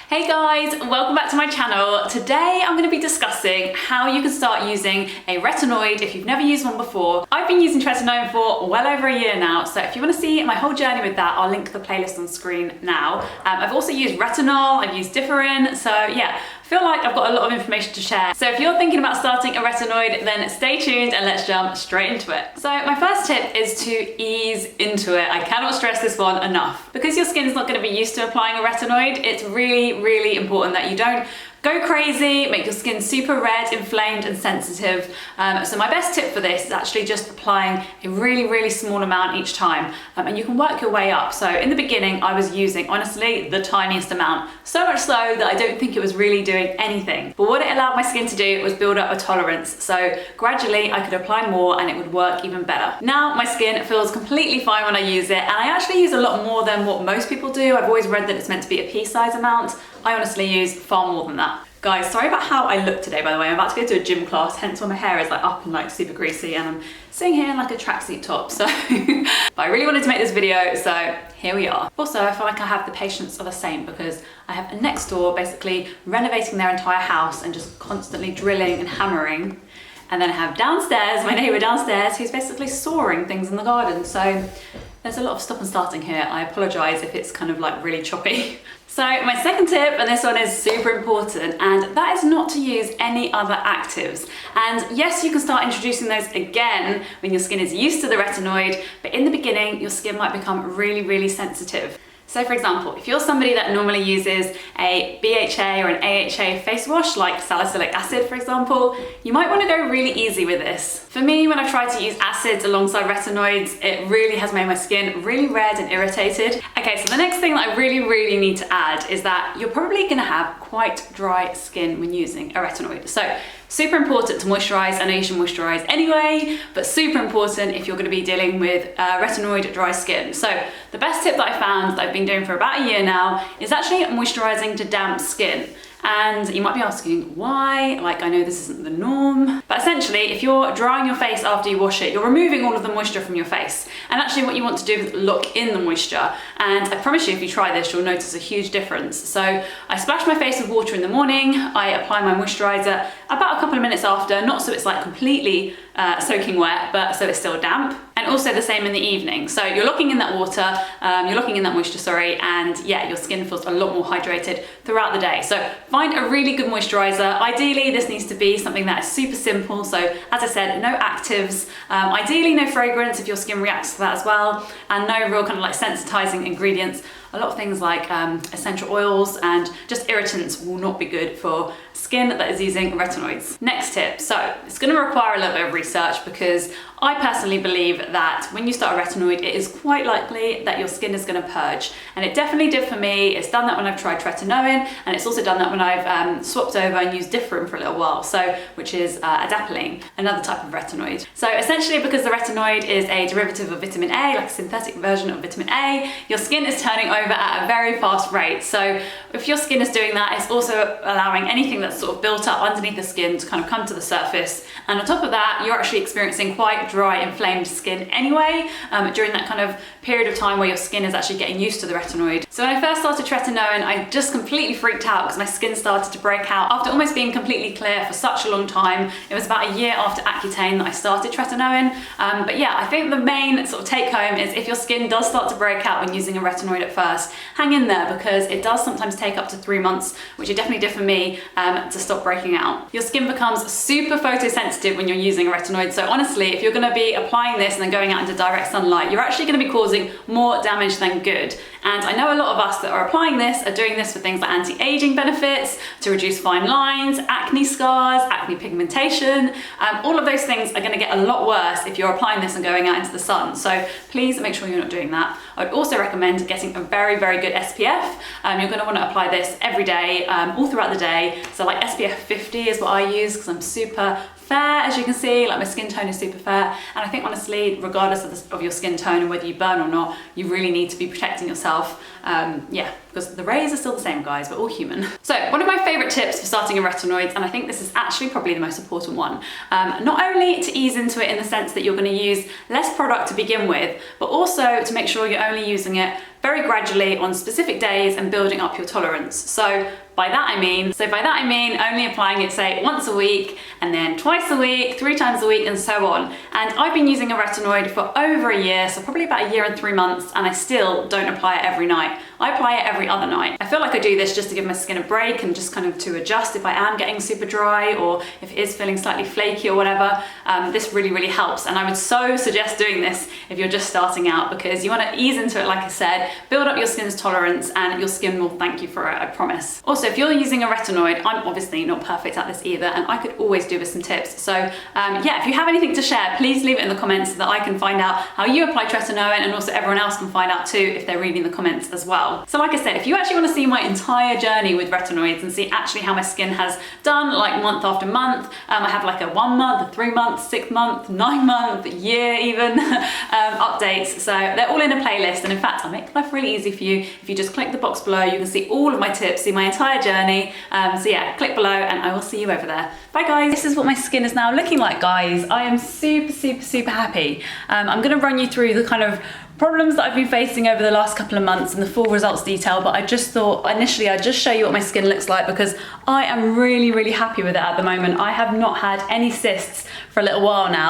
Hey guys, welcome back to my channel. Today I'm going to be discussing how you can start using a retinoid if you've never used one before. I've been using tretinoin for well over a year now, so if you want to see my whole journey with that, I'll link the playlist on screen now. I've also used retinol, I've used differin, so yeah, I feel like I've got a lot of information to share. So if you're thinking about starting a retinoid, then stay tuned and let's jump straight into it. So my first tip is to ease into it. I cannot stress this one enough. Because your skin is not going to be used to applying a retinoid, it's really important that you don't go crazy, make your skin super red, inflamed and sensitive. So my best tip for this is actually just applying a really small amount each time, and you can work your way up. So in the beginning I was using honestly the tiniest amount, so much so that I don't think it was really doing anything. But what it allowed my skin to do was build up a tolerance, so gradually I could apply more and it would work even better. Now my skin feels completely fine when I use it, and I actually use a lot more than what most people do. I've always read that it's meant to be a pea size amount. I honestly use far more than that. Guys, sorry about how I look today, by the way. I'm about to go to a gym class, hence why my hair is like up and like super greasy, and I'm sitting here in like a tracksuit top, so but I really wanted to make this video, so here we are. Also, I feel like I have the patience of a saint because I have a next door basically renovating their entire house and just constantly drilling and hammering. And then I have downstairs, my neighbour downstairs, who's basically sawing things in the garden. So there's a lot of stop and starting here. I apologise if it's kind of like really choppy. So my second tip, and this one is super important, and that is not to use any other actives. And yes, you can start introducing those again when your skin is used to the retinoid, but in the beginning, your skin might become really sensitive. So for example, if you're somebody that normally uses a BHA or an AHA face wash, like salicylic acid for example, you might want to go really easy with this. For me, when I've tried to use acids alongside retinoids, it really has made my skin really red and irritated. Okay, so the next thing that I really need to add is that you're probably going to have quite dry skin when using a retinoid. So super important to moisturize. I know you should moisturize anyway, but super important if you're going to be dealing with retinoid dry skin. So the best tip that I found that I've been doing for about a year now is actually moisturizing to damp skin. And you might be asking why, like I know this isn't the norm, but essentially if you're drying your face after you wash it, you're removing all of the moisture from your face. And actually what you want to do is lock in the moisture. And I promise you, if you try this, you'll notice a huge difference. So I splash my face with water in the morning, I apply my moisturizer about a couple of minutes after, not so it's like completely soaking wet, but so it's still damp. And also the same in the evening. So you're locking in that water, you're locking in that moisture, sorry, and yeah, your skin feels a lot more hydrated throughout the day. So find a really good moisturizer. Ideally, this needs to be something that is super simple. So as I said, no actives, ideally no fragrance if your skin reacts to that as well, and no real kind of like sensitizing ingredients. A lot of things like essential oils and just irritants will not be good for skin that is using retinoids. Next tip, so it's going to require a little bit of research because I personally believe that when you start a retinoid, it is quite likely that your skin is going to purge. And it definitely did for me. It's done that when I've tried tretinoin, and it's also done that when I've swapped over and used differin for a little while, so which is adapalene, another type of retinoid. So essentially, because the retinoid is a derivative of vitamin A, like a synthetic version of vitamin A, your skin is turning over at a very fast rate. So if your skin is doing that, it's also allowing anything that's sort of built up underneath the skin to kind of come to the surface. And on top of that, you're actually experiencing quite dry, inflamed skin anyway, during that kind of period of time where your skin is actually getting used to the retinoid. So when I first started tretinoin, I just completely freaked out because my skin started to break out after almost being completely clear for such a long time. It was about a year after Accutane that I started tretinoin. But yeah, I think the main sort of take home is if your skin does start to break out when using a retinoid at first, hang in there because it does sometimes take up to 3 months, which it definitely did for me, to stop breaking out. Your skin becomes super photosensitive when you're using a retinoid. So honestly, if you're going to be applying this and then going out into direct sunlight, you're actually going to be causing more damage than good. And I know a lot of us that are applying this are doing this for things like anti-aging benefits, to reduce fine lines, acne scars, acne pigmentation. All of those things are going to get a lot worse if you're applying this and going out into the sun. So please make sure you're not doing that. I would also recommend getting a very good SPF. You're going to want to apply this every day, all throughout the day. So like SPF 50 is what I use because I'm super fair, as you can see, like my skin tone is super fair. And I think honestly, regardless of your skin tone and whether you burn or not, you really need to be protecting yourself. Yeah, because the rays are still the same, guys, we're all human. So one of my favorite tips for starting a retinoid, and I think this is actually probably the most important one, not only to ease into it in the sense that you're going to use less product to begin with, but also to make sure you're only using it very gradually on specific days and building up your tolerance. So by that I mean only applying it, say, once a week, and then twice a week, 3 times a week, and so on. And I've been using a retinoid for over a year, so probably about a year and 3 months, and I still don't apply it every night. I apply it every other night. I feel like I do this just to give my skin a break and just kind of to adjust if I am getting super dry or if it is feeling slightly flaky or whatever. This really, really helps. And I would so suggest doing this if you're just starting out, because you want to ease into it, like I said, build up your skin's tolerance, and your skin will thank you for it, I promise. Also, if you're using a retinoid, I'm obviously not perfect at this either, and I could always do with some tips. So yeah, if you have anything to share, please leave it in the comments so that I can find out how you apply tretinoin, and also everyone else can find out too if they're reading the comments as well. So like I said, if you actually want to see my entire journey with retinoids and see actually how my skin has done, like month after month, I have like a 1 month, a 3 month, 6 month, 9 month, year even updates. So they're all in a playlist, and in fact I'll make life really easy for you. If you just click the box below, you can see all of my tips, see my entire journey. So yeah, click below and I will see you over there. Bye guys. This is what my skin is now looking like, guys. I am super, super, super happy. I'm gonna run you through the kind of problems that I've been facing over the last couple of months and the full results detail, but I just thought initially I'd just show you what my skin looks like, because I am really, really happy with it at the moment. I have not had any cysts for a little while now.